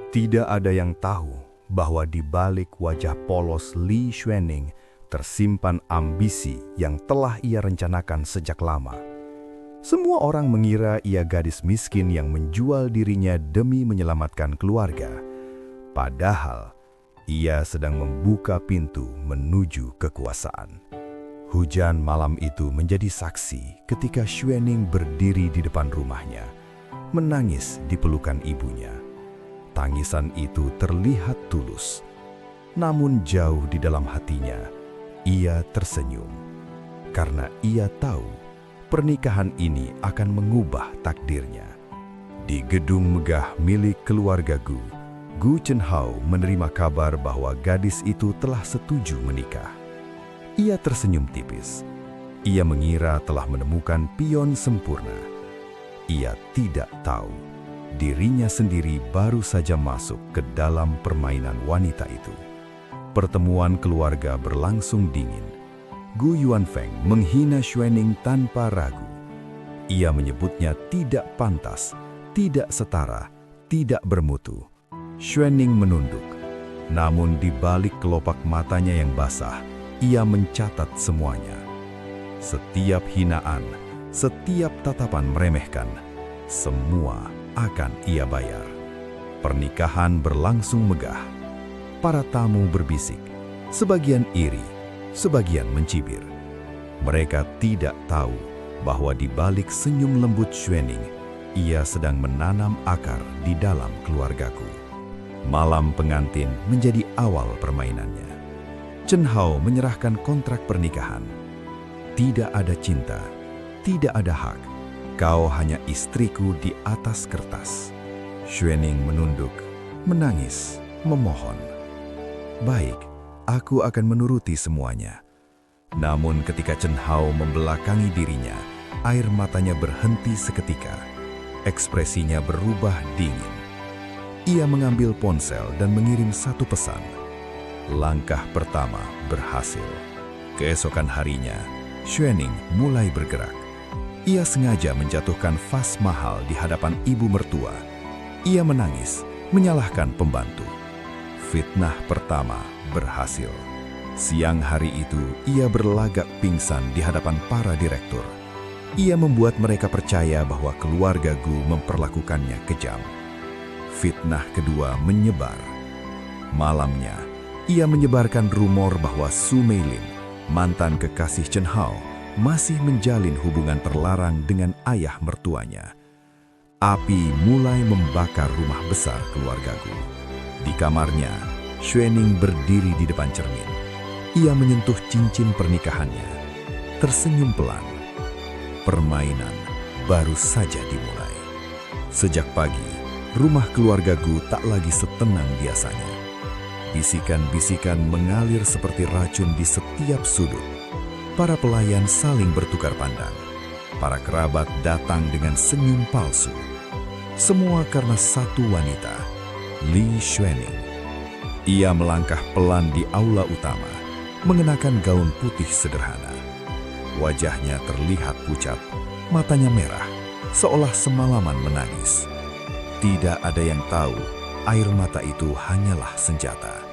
Tidak ada yang tahu bahwa di balik wajah polos Li Xuening tersimpan ambisi yang telah ia rencanakan sejak lama. Semua orang mengira ia gadis miskin yang menjual dirinya demi menyelamatkan keluarga. Padahal, ia sedang membuka pintu menuju kekuasaan. Hujan malam itu menjadi saksi ketika Xuening berdiri di depan rumahnya, menangis di pelukan ibunya. Tangisan itu terlihat tulus, namun jauh di dalam hatinya, ia tersenyum. Karena ia tahu pernikahan ini akan mengubah takdirnya. Di gedung megah milik keluarga Gu Chenhao menerima kabar bahwa gadis itu telah setuju menikah. Ia tersenyum tipis. Ia mengira telah menemukan pion sempurna. Ia tidak tahu dirinya sendiri baru saja masuk ke dalam permainan wanita itu. Pertemuan keluarga berlangsung dingin. Gu Yuanfeng menghina Xuening tanpa ragu. Ia menyebutnya tidak pantas, tidak setara, tidak bermutu. Xuening menunduk. Namun di balik kelopak matanya yang basah, ia mencatat semuanya. Setiap hinaan, setiap tatapan meremehkan, semua akan ia bayar. Pernikahan berlangsung megah. Para tamu berbisik, sebagian iri, sebagian mencibir. Mereka tidak tahu bahwa di balik senyum lembut Xuening, ia sedang menanam akar di dalam keluargaku. Malam pengantin menjadi awal permainannya. Chenhao menyerahkan kontrak pernikahan. Tidak ada cinta, tidak ada hak. Kau hanya istriku di atas kertas. Xuening menunduk, menangis, memohon. Baik, aku akan menuruti semuanya. Namun ketika Chenhao membelakangi dirinya, air matanya berhenti seketika. Ekspresinya berubah dingin. Ia mengambil ponsel dan mengirim satu pesan. Langkah pertama berhasil. Keesokan harinya, Xuening mulai bergerak. Ia sengaja menjatuhkan vas mahal di hadapan ibu mertua. Ia menangis, menyalahkan pembantu. Fitnah pertama berhasil. Siang hari itu, ia berlagak pingsan di hadapan para direktur. Ia membuat mereka percaya bahwa keluarga Gu memperlakukannya kejam. Fitnah kedua menyebar. Malamnya, ia menyebarkan rumor bahwa Su Meilin, mantan kekasih Chenhao, masih menjalin hubungan terlarang dengan ayah mertuanya. Api mulai membakar rumah besar keluarga Gu. Di kamarnya, Xuening berdiri di depan cermin. Ia menyentuh cincin pernikahannya, tersenyum pelan. Permainan baru saja dimulai. Sejak pagi, rumah keluarga Gu tak lagi setenang biasanya. Bisikan-bisikan mengalir seperti racun di setiap sudut. Para pelayan saling bertukar pandang. Para kerabat datang dengan senyum palsu. Semua karena satu wanita, Li Xuening. Ia melangkah pelan di aula utama, mengenakan gaun putih sederhana. Wajahnya terlihat pucat, matanya merah, seolah semalaman menangis. Tidak ada yang tahu, air mata itu hanyalah senjata.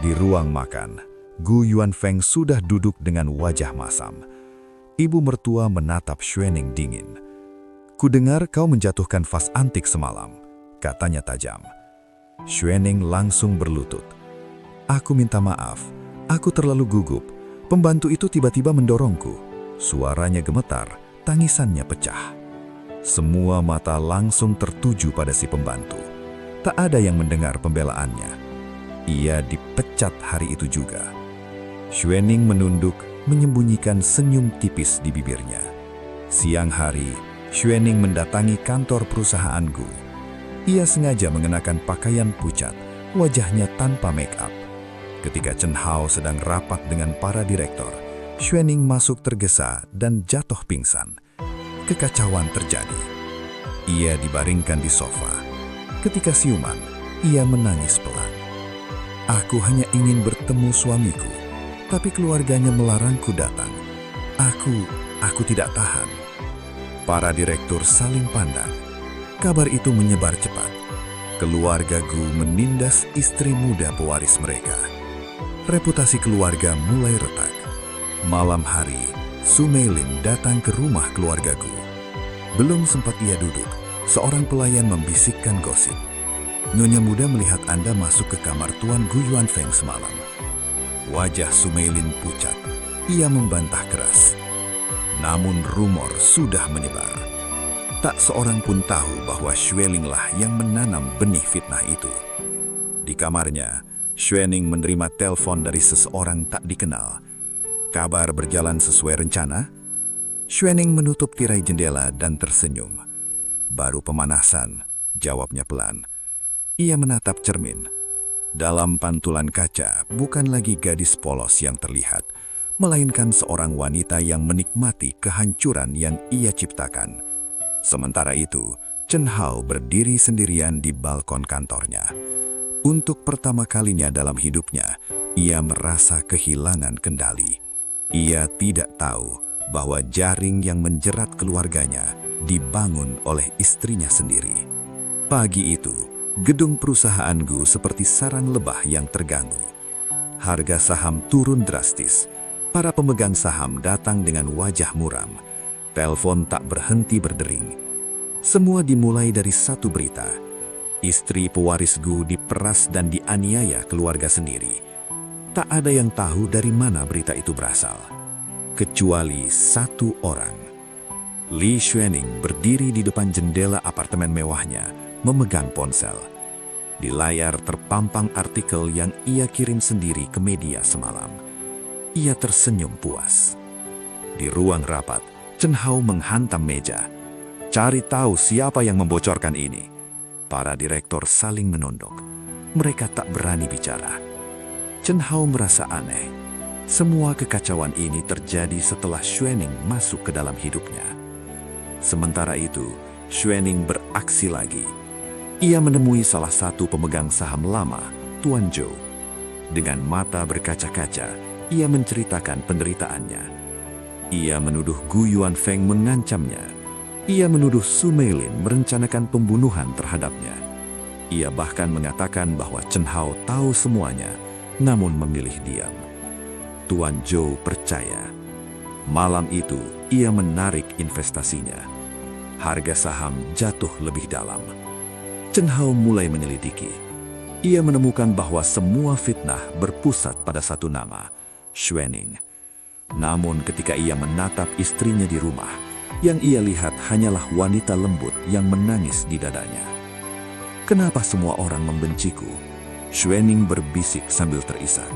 Di ruang makan, Gu Yuanfeng sudah duduk dengan wajah masam. Ibu mertua menatap Xuening dingin. "Kudengar kau menjatuhkan vas antik semalam," katanya tajam. Xuening langsung berlutut. "Aku minta maaf, aku terlalu gugup. Pembantu itu tiba-tiba mendorongku." Suaranya gemetar, tangisannya pecah. Semua mata langsung tertuju pada si pembantu. Tak ada yang mendengar pembelaannya. Ia dipecat hari itu juga. Xuening menunduk, menyembunyikan senyum tipis di bibirnya. Siang hari, Xuening mendatangi kantor perusahaan Gu. Ia sengaja mengenakan pakaian pucat, wajahnya tanpa make-up. Ketika Chenhao sedang rapat dengan para direktur, Xuening masuk tergesa dan jatuh pingsan. Kekacauan terjadi. Ia dibaringkan di sofa. Ketika siuman, ia menangis pelan. "Aku hanya ingin bertemu suamiku, tapi keluarganya melarangku datang. Aku tidak tahan." Para direktur saling pandang. Kabar itu menyebar cepat. Keluarga Gu menindas istri muda pewaris mereka. Reputasi keluarga mulai retak. Malam hari, Su Meilin datang ke rumah keluarga Gu. Belum sempat ia duduk, seorang pelayan membisikkan gosip. Nyonya muda melihat Anda masuk ke kamar Tuan Gu Yuanfeng semalam. Wajah Su Meilin pucat. Ia membantah keras. Namun rumor sudah menyebar. Tak seorang pun tahu bahwa Xuelinglah yang menanam benih fitnah itu. Di kamarnya, Xuening menerima telepon dari seseorang tak dikenal. Kabar berjalan sesuai rencana. Xuening menutup tirai jendela dan tersenyum. Baru pemanasan, jawabnya pelan. Ia menatap cermin. Dalam pantulan kaca, bukan lagi gadis polos yang terlihat, melainkan seorang wanita yang menikmati kehancuran yang ia ciptakan. Sementara itu, Chen Hao berdiri sendirian di balkon kantornya. Untuk pertama kalinya dalam hidupnya, ia merasa kehilangan kendali. Ia tidak tahu bahwa jaring yang menjerat keluarganya dibangun oleh istrinya sendiri. Pagi itu, gedung perusahaan Gu seperti sarang lebah yang terganggu. Harga saham turun drastis. Para pemegang saham datang dengan wajah muram. Telepon tak berhenti berdering. Semua dimulai dari satu berita. Istri pewaris Gu diperas dan dianiaya keluarga sendiri. Tak ada yang tahu dari mana berita itu berasal. Kecuali satu orang. Li Xuening berdiri di depan jendela apartemen mewahnya, memegang ponsel. Di layar terpampang artikel yang ia kirim sendiri ke media semalam. Ia tersenyum puas. Di ruang rapat, Chen Hao menghantam meja. Cari tahu siapa yang membocorkan ini. Para direktur saling menunduk. Mereka tak berani bicara. Chen Hao merasa aneh. Semua kekacauan ini terjadi setelah Xuening masuk ke dalam hidupnya. Sementara itu, Xuening beraksi lagi. Ia menemui salah satu pemegang saham lama, Tuan Zhou. Dengan mata berkaca-kaca, ia menceritakan penderitaannya. Ia menuduh Gu Yuanfeng mengancamnya. Ia menuduh Su Meilin merencanakan pembunuhan terhadapnya. Ia bahkan mengatakan bahwa Chen Hao tahu semuanya, namun memilih diam. Tuan Zhou percaya. Malam itu, ia menarik investasinya. Harga saham jatuh lebih dalam. Chen Hao mulai menyelidiki. Ia menemukan bahwa semua fitnah berpusat pada satu nama, Xuening. Namun ketika ia menatap istrinya di rumah, yang ia lihat hanyalah wanita lembut yang menangis di dadanya. Kenapa semua orang membenciku? Xuening berbisik sambil terisak.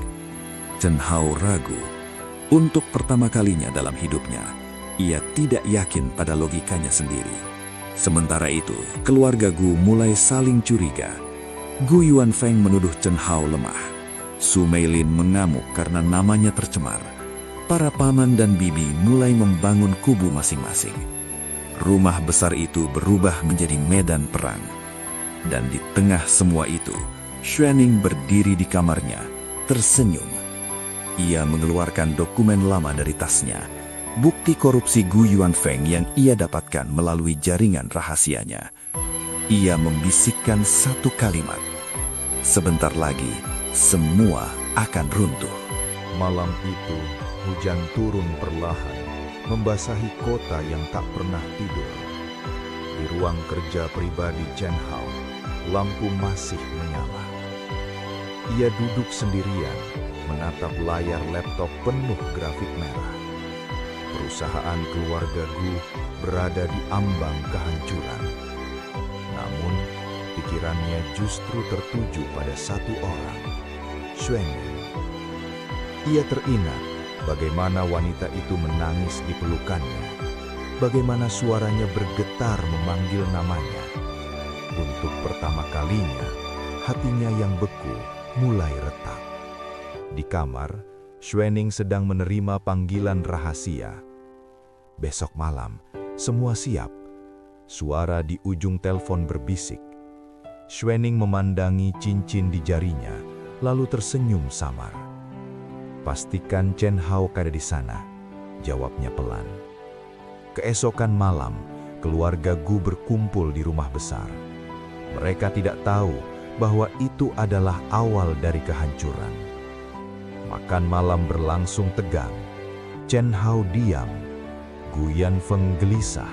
Chen Hao ragu. Untuk pertama kalinya dalam hidupnya, ia tidak yakin pada logikanya sendiri. Sementara itu, keluarga Gu mulai saling curiga. Gu Yuanfeng menuduh Chen Hao lemah. Su Meilin mengamuk karena namanya tercemar. Para paman dan bibi mulai membangun kubu masing-masing. Rumah besar itu berubah menjadi medan perang. Dan di tengah semua itu, Xuening berdiri di kamarnya, tersenyum. Ia mengeluarkan dokumen lama dari tasnya, bukti korupsi Gu Yuanfeng yang ia dapatkan melalui jaringan rahasianya. Ia membisikkan satu kalimat. Sebentar lagi, semua akan runtuh. Malam itu, hujan turun perlahan, membasahi kota yang tak pernah tidur. Di ruang kerja pribadi Chen Hao, lampu masih menyala. Ia duduk sendirian, menatap layar laptop penuh grafik merah. Perusahaan keluarga Gu berada di ambang kehancuran. Namun, pikirannya justru tertuju pada satu orang, Xuening. Ia teringat bagaimana wanita itu menangis di pelukannya, bagaimana suaranya bergetar memanggil namanya. Untuk pertama kalinya, hatinya yang beku mulai retak. Di kamar, Xuening sedang menerima panggilan rahasia. Besok malam, semua siap. Suara di ujung telepon berbisik. Xuening memandangi cincin di jarinya, lalu tersenyum samar. Pastikan Chen Hao ada di sana, jawabnya pelan. Keesokan malam, keluarga Gu berkumpul di rumah besar. Mereka tidak tahu bahwa itu adalah awal dari kehancuran. Makan malam berlangsung tegang. Chen Hao diam. Gu Yanfeng gelisah.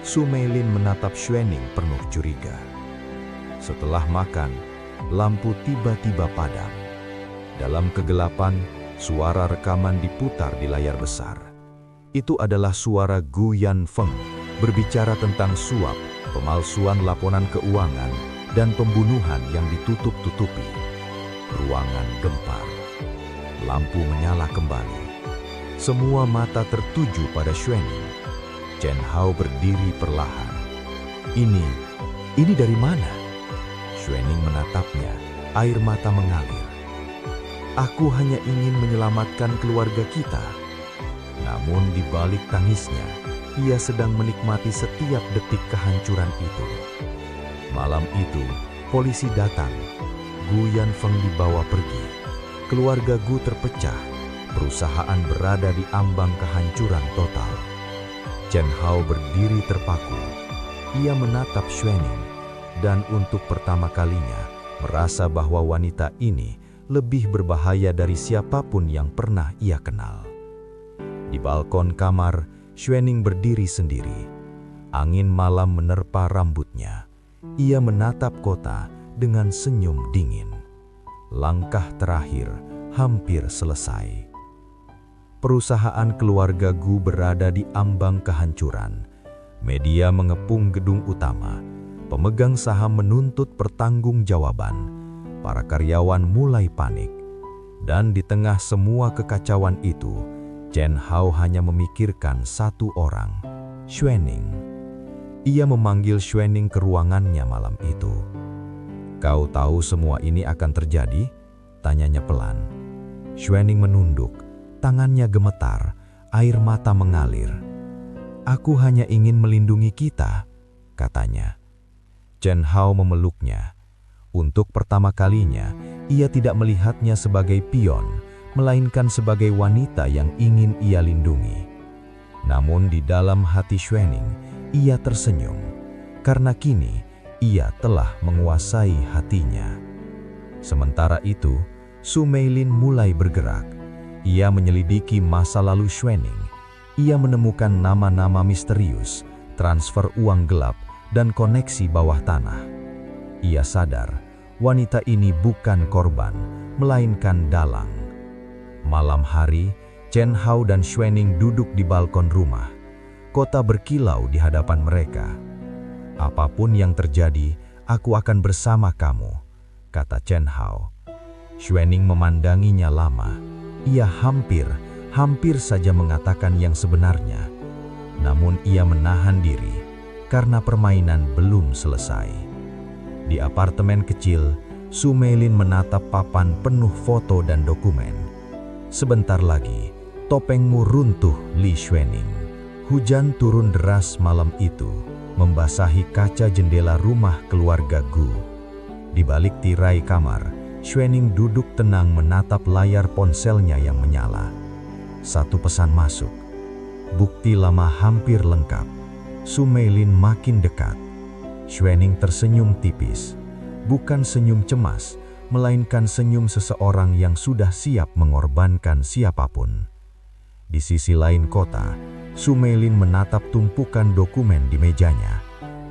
Su Meilin menatap Xuening penuh curiga. Setelah makan, lampu tiba-tiba padam. Dalam kegelapan, suara rekaman diputar di layar besar. Itu adalah suara Gu Yanfeng berbicara tentang suap, pemalsuan laporan keuangan, dan pembunuhan yang ditutup-tutupi. Ruangan gempar. Lampu menyala kembali. Semua mata tertuju pada Xuening. Chen Hao berdiri perlahan. Ini dari mana? Xuening menatapnya, air mata mengalir. Aku hanya ingin menyelamatkan keluarga kita. Namun di balik tangisnya, ia sedang menikmati setiap detik kehancuran itu. Malam itu, polisi datang. Gu Yanfeng dibawa pergi. Keluarga Gu terpecah. Perusahaan berada di ambang kehancuran total. Chen Hao berdiri terpaku. Ia menatap Xuening dan untuk pertama kalinya merasa bahwa wanita ini lebih berbahaya dari siapapun yang pernah ia kenal. Di balkon kamar, Xuening berdiri sendiri. Angin malam menerpa rambutnya. Ia menatap kota dengan senyum dingin. Langkah terakhir hampir selesai. Perusahaan keluarga Gu berada di ambang kehancuran. Media mengepung gedung utama. Pemegang saham menuntut pertanggungjawaban. Para karyawan mulai panik. Dan di tengah semua kekacauan itu, Chen Hao hanya memikirkan satu orang, Xuening. Ia memanggil Xuening ke ruangannya malam itu. "Kau tahu semua ini akan terjadi?" tanyanya pelan. Xuening menunduk, tangannya gemetar, air mata mengalir. "Aku hanya ingin melindungi kita," katanya. Chen Hao memeluknya. Untuk pertama kalinya, ia tidak melihatnya sebagai pion, melainkan sebagai wanita yang ingin ia lindungi. Namun di dalam hati Xuening, ia tersenyum, karena kini ia telah menguasai hatinya. Sementara itu, Su Meilin mulai bergerak. Ia menyelidiki masa lalu Xuening. Ia menemukan nama-nama misterius, transfer uang gelap, dan koneksi bawah tanah. Ia sadar, wanita ini bukan korban, melainkan dalang. Malam hari, Chen Hao dan Xuening duduk di balkon rumah. Kota berkilau di hadapan mereka. "Apapun yang terjadi, aku akan bersama kamu," kata Chen Hao. Xuening memandanginya lama. Ia hampir saja mengatakan yang sebenarnya. Namun ia menahan diri, karena permainan belum selesai. Di apartemen kecil, Su Meilin menatap papan penuh foto dan dokumen. "Sebentar lagi, topengmu runtuh, Li Xuening." Hujan turun deras malam itu, membasahi kaca jendela rumah keluarga Gu. Di balik tirai kamar, Xuening duduk tenang menatap layar ponselnya yang menyala. Satu pesan masuk. Bukti lama hampir lengkap. Su Meilin makin dekat. Xuening tersenyum tipis. Bukan senyum cemas, melainkan senyum seseorang yang sudah siap mengorbankan siapapun. Di sisi lain kota, Su Meilin menatap tumpukan dokumen di mejanya.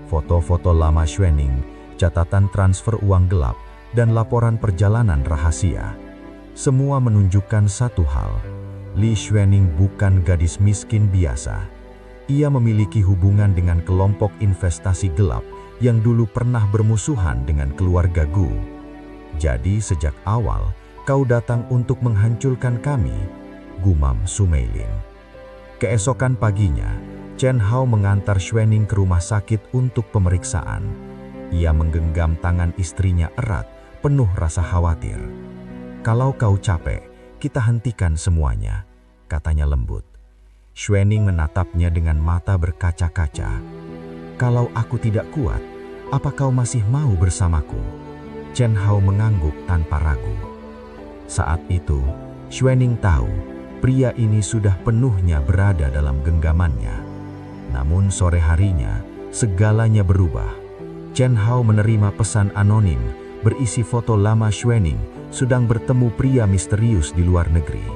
Foto-foto lama Xuening, catatan transfer uang gelap, dan laporan perjalanan rahasia. Semua menunjukkan satu hal. Li Xuening bukan gadis miskin biasa. Ia memiliki hubungan dengan kelompok investasi gelap yang dulu pernah bermusuhan dengan keluarga Gu. "Jadi sejak awal, kau datang untuk menghancurkan kami," gumam Su Meilin. Keesokan paginya, Chen Hao mengantar Xuening ke rumah sakit untuk pemeriksaan. Ia menggenggam tangan istrinya erat, penuh rasa khawatir. "Kalau kau capek, kita hentikan semuanya," katanya lembut. Xuening menatapnya dengan mata berkaca-kaca. "Kalau aku tidak kuat, apa kau masih mau bersamaku?" Chen Hao mengangguk tanpa ragu. Saat itu, Xuening tahu pria ini sudah penuhnya berada dalam genggamannya. Namun sore harinya, segalanya berubah. Chen Hao menerima pesan anonim berisi foto lama Xuening sedang bertemu pria misterius di luar negeri.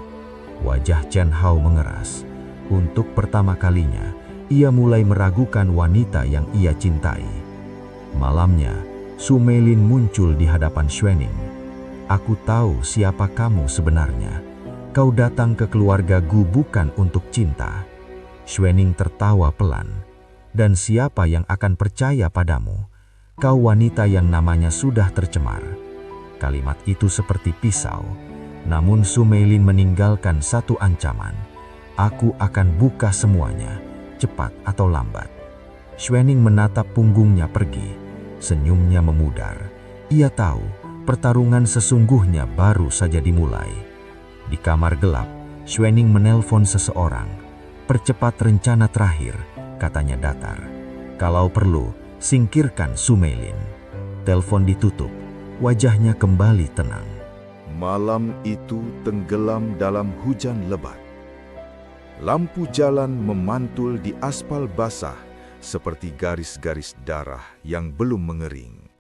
Wajah Chen Hao mengeras. Untuk pertama kalinya, ia mulai meragukan wanita yang ia cintai. Malamnya, Su Meilin muncul di hadapan Xuening. "Aku tahu siapa kamu sebenarnya. Kau datang ke keluarga Gu bukan untuk cinta." Xuening tertawa pelan. "Dan siapa yang akan percaya padamu? Kau wanita yang namanya sudah tercemar." Kalimat itu seperti pisau, namun Su Meilin meninggalkan satu ancaman. "Aku akan buka semuanya, cepat atau lambat." Xuening menatap punggungnya pergi, senyumnya memudar. Ia tahu pertarungan sesungguhnya baru saja dimulai. Di kamar gelap, Xuening menelpon seseorang. "Percepat rencana terakhir," katanya datar. "Kalau perlu, singkirkan Su Meilin." Telepon ditutup, wajahnya kembali tenang. Malam itu tenggelam dalam hujan lebat. Lampu jalan memantul di aspal basah seperti garis-garis darah yang belum mengering.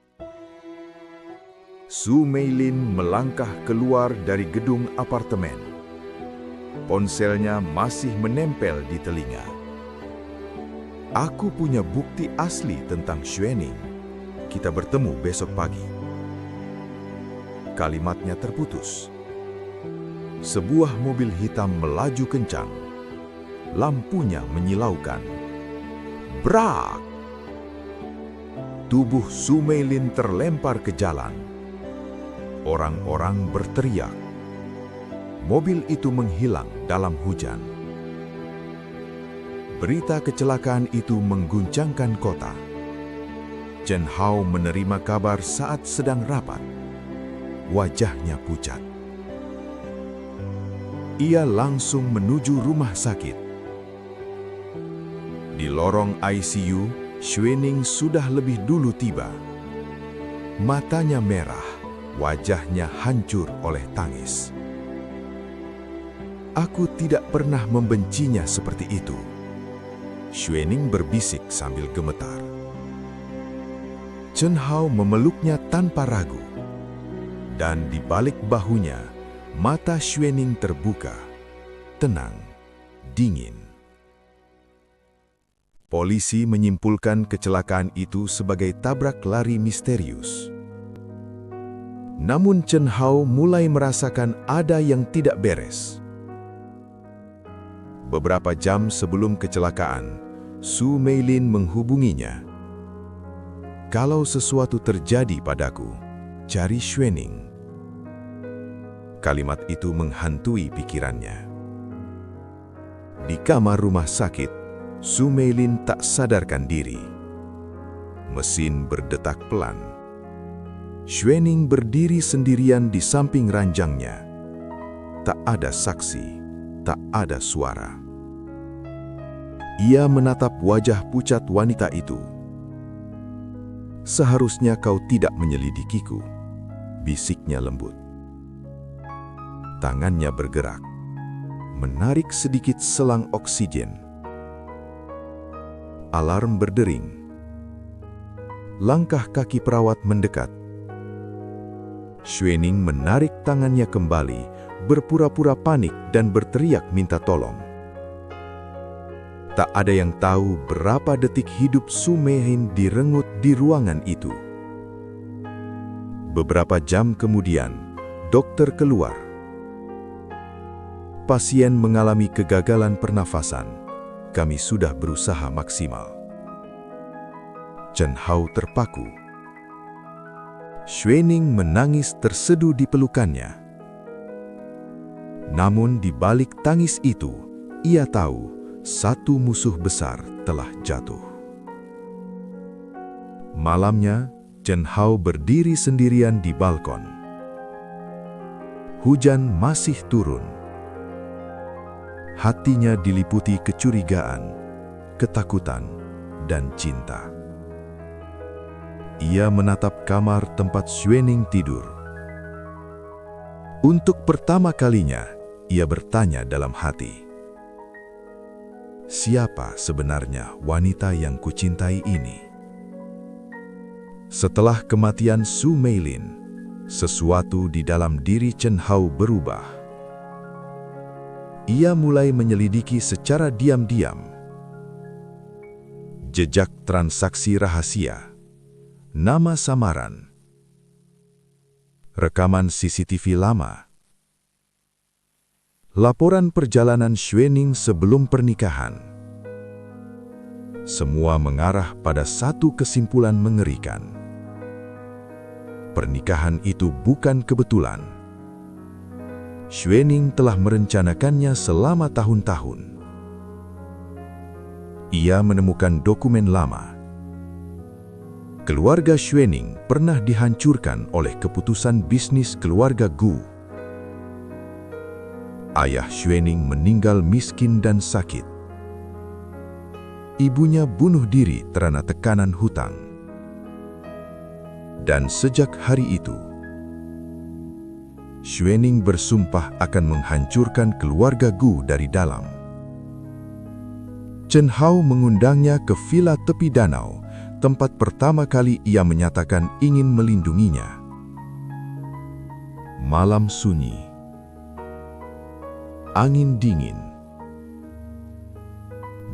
Su Meilin melangkah keluar dari gedung apartemen. Ponselnya masih menempel di telinga. "Aku punya bukti asli tentang Xuening. Kita bertemu besok pagi." Kalimatnya terputus. Sebuah mobil hitam melaju kencang. Lampunya menyilaukan. Brak! Tubuh Su Meilin terlempar ke jalan. Orang-orang berteriak. Mobil itu menghilang dalam hujan. Berita kecelakaan itu mengguncangkan kota. Chen Hao menerima kabar saat sedang rapat. Wajahnya pucat. Ia langsung menuju rumah sakit. Di lorong ICU, Xuening sudah lebih dulu tiba. Matanya merah, wajahnya hancur oleh tangis. "Aku tidak pernah membencinya seperti itu," Xuening berbisik sambil gemetar. Chen Hao memeluknya tanpa ragu. Dan di balik bahunya, mata Xuening terbuka, tenang, dingin. Polisi menyimpulkan kecelakaan itu sebagai tabrak lari misterius. Namun Chen Hao mulai merasakan ada yang tidak beres. Beberapa jam sebelum kecelakaan, Su Meilin menghubunginya. "Kalau sesuatu terjadi padaku, cari Xuening." Kalimat itu menghantui pikirannya. Di kamar rumah sakit, Su Meilin tak sadarkan diri. Mesin berdetak pelan. Xuening berdiri sendirian di samping ranjangnya. Tak ada saksi, tak ada suara. Ia menatap wajah pucat wanita itu. "Seharusnya kau tidak menyelidikiku," bisiknya lembut. Tangannya bergerak, menarik sedikit selang oksigen. Alarm berdering. Langkah kaki perawat mendekat. Xuening menarik tangannya kembali, berpura-pura panik dan berteriak minta tolong. Tak ada yang tahu berapa detik hidup Su Meilin direnggut di ruangan itu. Beberapa jam kemudian, dokter keluar. "Pasien mengalami kegagalan pernafasan. Kami sudah berusaha maksimal." Chen Hao terpaku. Xuening menangis terseduh di pelukannya. Namun di balik tangis itu, ia tahu satu musuh besar telah jatuh. Malamnya, Chen Hao berdiri sendirian di balkon. Hujan masih turun. Hatinya diliputi kecurigaan, ketakutan, dan cinta. Ia menatap kamar tempat Xuening tidur. Untuk pertama kalinya, ia bertanya dalam hati, "Siapa sebenarnya wanita yang kucintai ini?" Setelah kematian Su Meilin, sesuatu di dalam diri Chen Hao berubah. Ia mulai menyelidiki secara diam-diam jejak transaksi rahasia, nama samaran, rekaman CCTV lama, laporan perjalanan Xuening sebelum pernikahan. Semua mengarah pada satu kesimpulan mengerikan. Pernikahan itu bukan kebetulan. Xuening telah merencanakannya selama tahun-tahun. Ia menemukan dokumen lama. Keluarga Xuening pernah dihancurkan oleh keputusan bisnis keluarga Gu. Ayah Xuening meninggal miskin dan sakit. Ibunya bunuh diri terkena tekanan hutang. Dan sejak hari itu, Xuening bersumpah akan menghancurkan keluarga Gu dari dalam. Chen Hao mengundangnya ke villa tepi danau, tempat pertama kali ia menyatakan ingin melindunginya. Malam sunyi, angin dingin,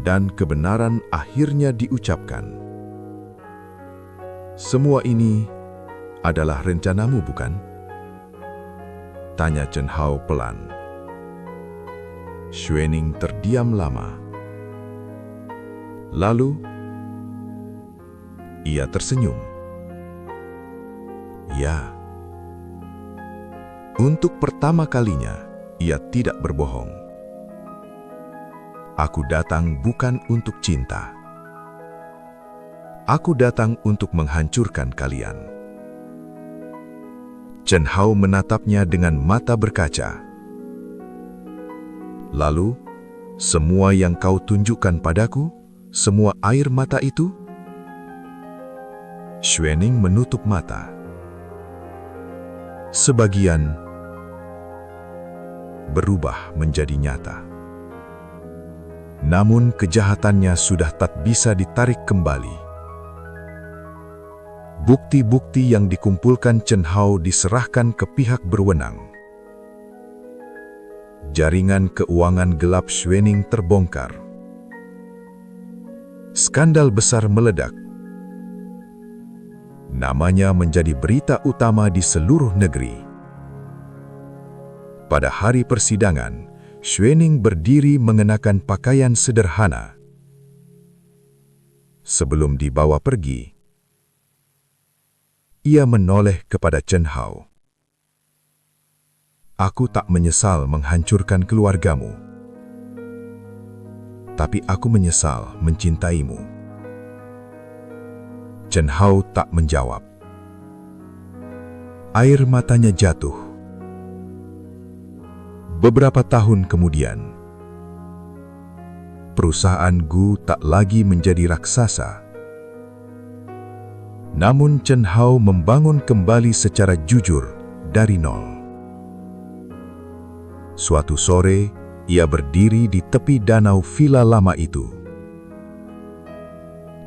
dan kebenaran akhirnya diucapkan. Semua ini adalah rencanamu, bukan? Tanya Chen Hao pelan. Xuening terdiam lama. Lalu, ia tersenyum. Ya, untuk pertama kalinya, ia tidak berbohong. Aku datang bukan untuk cinta. Aku datang untuk menghancurkan kalian. Chen Hao menatapnya dengan mata berkaca. Lalu, semua yang kau tunjukkan padaku, semua air mata itu? Xuening menutup mata. Sebagian berubah menjadi nyata. Namun kejahatannya sudah tak bisa ditarik kembali. Bukti-bukti yang dikumpulkan Chen Hao diserahkan ke pihak berwenang. Jaringan keuangan gelap Xuening terbongkar. Skandal besar meledak. Namanya menjadi berita utama di seluruh negeri. Pada hari persidangan, Xuening berdiri mengenakan pakaian sederhana. Sebelum dibawa pergi, ia menoleh kepada Chen Hao. Aku tak menyesal menghancurkan keluargamu, tapi aku menyesal mencintaimu. Chen Hao tak menjawab. Air matanya jatuh. Beberapa tahun kemudian, perusahaan Gu tak lagi menjadi raksasa. Namun Chen Hao membangun kembali secara jujur dari nol. Suatu sore, ia berdiri di tepi danau villa lama itu.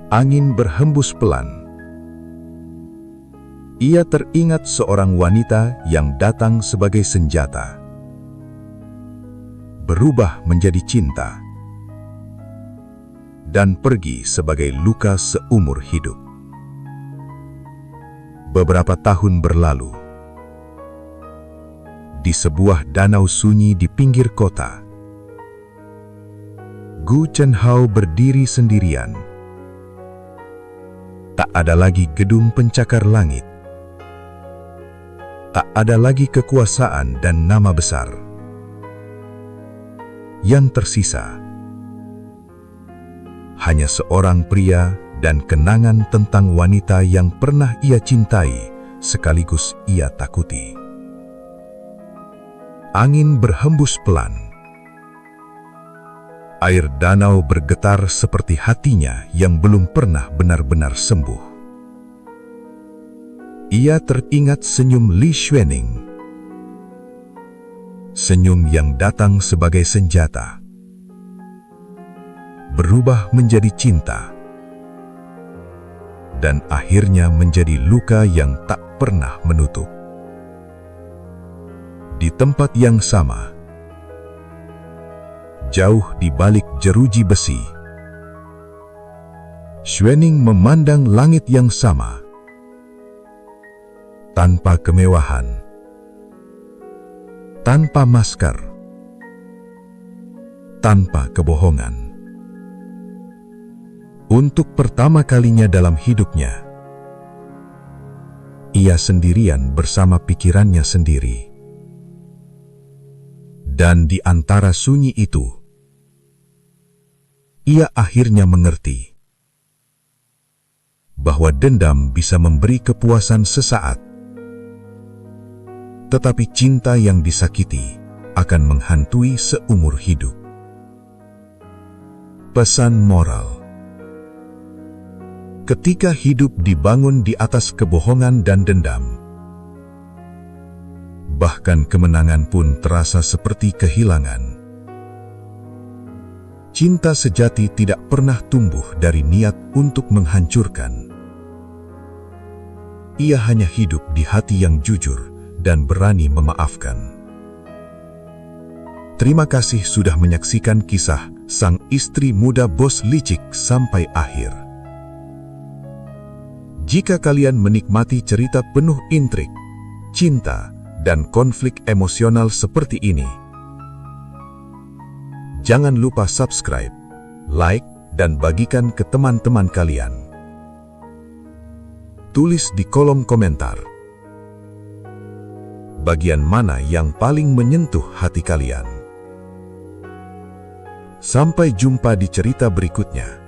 Angin berhembus pelan. Ia teringat seorang wanita yang datang sebagai senjata, berubah menjadi cinta, dan pergi sebagai luka seumur hidup. Beberapa tahun berlalu. Di sebuah danau sunyi di pinggir kota, Gu Chen Hao berdiri sendirian. Tak ada lagi gedung pencakar langit. Tak ada lagi kekuasaan dan nama besar. Yang tersisa hanya seorang pria dan kenangan tentang wanita yang pernah ia cintai sekaligus ia takuti. Angin berhembus pelan. Air danau bergetar seperti hatinya yang belum pernah benar-benar sembuh. Ia teringat senyum Li Xuening. Senyum yang datang sebagai senjata, berubah menjadi cinta, dan akhirnya menjadi luka yang tak pernah menutup. Di tempat yang sama, jauh di balik jeruji besi, Xuening memandang langit yang sama, tanpa kemewahan, tanpa masker, tanpa kebohongan. Untuk pertama kalinya dalam hidupnya, ia sendirian bersama pikirannya sendiri. Dan di antara sunyi itu, ia akhirnya mengerti bahwa dendam bisa memberi kepuasan sesaat, tetapi cinta yang disakiti akan menghantui seumur hidup. Pesan moral: ketika hidup dibangun di atas kebohongan dan dendam, bahkan kemenangan pun terasa seperti kehilangan. Cinta sejati tidak pernah tumbuh dari niat untuk menghancurkan. Ia hanya hidup di hati yang jujur dan berani memaafkan. Terima kasih sudah menyaksikan kisah sang istri muda bos licik sampai akhir. Jika kalian menikmati cerita penuh intrik, cinta, dan konflik emosional seperti ini, jangan lupa subscribe, like, dan bagikan ke teman-teman kalian. Tulis di kolom komentar bagian mana yang paling menyentuh hati kalian. Sampai jumpa di cerita berikutnya.